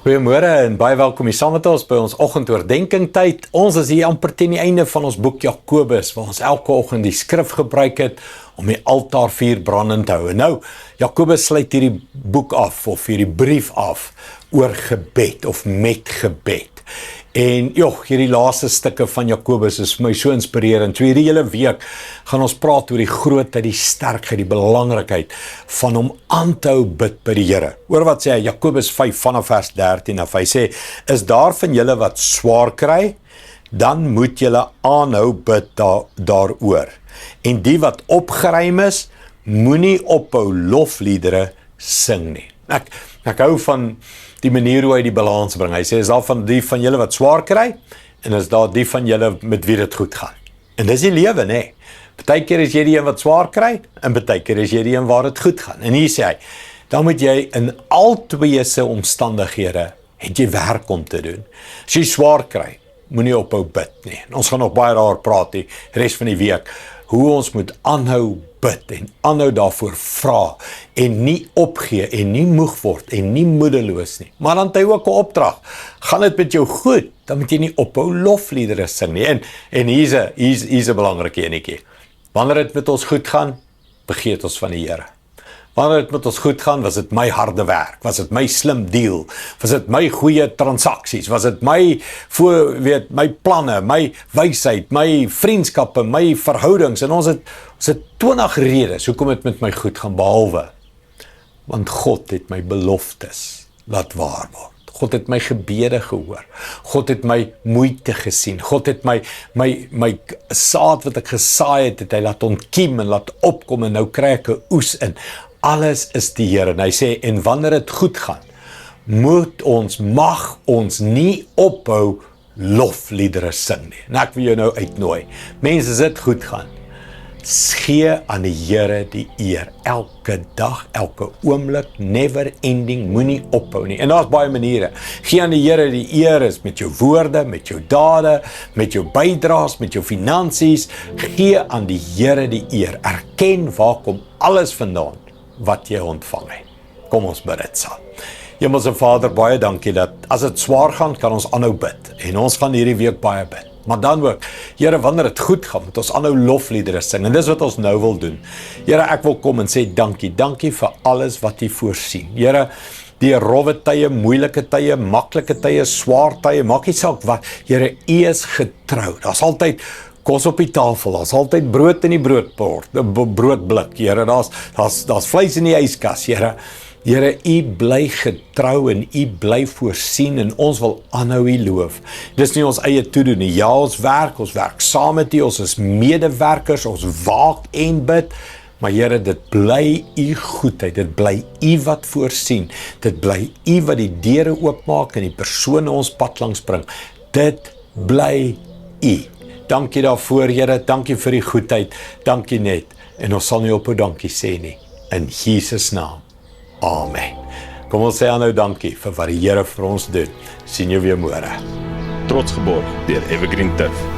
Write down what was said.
Goeiemôre en baie welkom hier saam met ons by ons oggendoordenking tyd. Ons is hier amper teen die einde van ons boek Jakobus, waar ons elke oggend die skrif gebruik het om die altaarvuur brandend te hou. En nou, Jakobus sluit hierdie boek af, of hierdie brief af, oor gebed, of met gebed. En hierdie laaste stukke van Jakobus is vir my so inspirerend. So hierdie hele week gaan ons praat oor die grootheid, die sterkheid, die belangrikheid van om aan te hou bid by die Here. Hoor wat sê hy, Jakobus 5 vanaf vers 13 af. Hy sê, is daar van julle wat swaar kry, dan moet julle aanhou bid daaroor. En die wat opgeruim is, moenie ophou lofliedere sing nie. Ek hou van die manier hoe hy die balans bring. Hy sê, is daar van die van julle wat swaar kry, en is daar die van julle met wie dit goed gaan. En dis die lewe, nee. Partykeer is jy die een wat swaar kry, en partykeer is jy die een waar dit goed gaan. En hier sê hy, dan moet jy in al twee se omstandighede, het jy werk om te doen. As jy swaar kry, moenie ophou bid nie. En ons gaan nog baie daar praat die res van die week, hoe ons moet aanhou bid en aanhou daarvoor vra en nie opgee en nie moeg word en nie moedeloos nie. Maar dan het hy ook 'n opdrag. Gaan dit met jou goed, dan moet jy nie ophou lofliedere sing nie. En hier's 'n belangrike enetjie. Wanneer dit met ons goed gaan, vergeet ons van die Here. Wanneer dit met ons goed gaan, was dit my harde werk, was dit my slim deal, was dit my goeie transaksies, was dit my planne, my wysheid, my vriendskappe, my verhoudings, en ons het 20 redes hoekom dit met my goed gaan, behalwe, want God het my beloftes laat waar word. God het my gebede gehoor. God het my moeite gesien. God het my saad wat ek gesaai het, het hy laat ontkiem en laat opkom, en nou kry ek 'n oes in. Alles is die Here. En hy sê, en wanneer dit goed gaan, mag ons nie ophou lofliedere sing nie. En ek wil jou nou uitnooi. Mense, as dit goed gaan, gee aan die Here die eer. Elke dag, elke oomblik, never ending, moenie ophou nie. En daar's baie maniere. Gee aan die Here die eer is met jou woorde, met jou dade, met jou bydraes, met jou finansies. Gee aan die Here die eer. Erken waar kom alles vandaan wat jy ontvang het. Kom ons bid dit saam. Hemelse Vader, baie dankie dat as dit swaar gaan, kan ons aanhou bid. En ons gaan hierdie week baie bid. Maar dan ook, Here, wanneer dit goed gaan, moet ons aanhou lofliedere sing. En dis wat ons nou wil doen. Here, ek wil kom en sê dankie. Dankie vir alles wat U voorsien. Here, die rowwe tye, moeilike tye, maklike tye, swaar tye, maak nie saak wat. Here, U is getrou. Daar's altyd kos op die tafel, daar's altyd brood in die broodblik, Here, daar's vleis in die yskas, Here. Here, U bly getrou en U bly voorsien, en ons wil aanhou U loof. Dis nie ons eie toedoen nie. Ja, ons werk saam met U, ons is medewerkers, ons waak en bid, maar Here, dit bly U goedheid, dit bly U wat voorsien, dit bly U wat die deure oopmaak en die persone ons pad langs bring. Dit bly U. Dankie daarvoor, Here, dankie vir die goedheid, dankie net, en ons sal nie ophou dankie sê nie, in Jesus naam, amen. Kom ons sê aanhou dankie vir wat die Here vir ons doen. Sien jou weer môre. Trots geborg deur Evergreen Turf.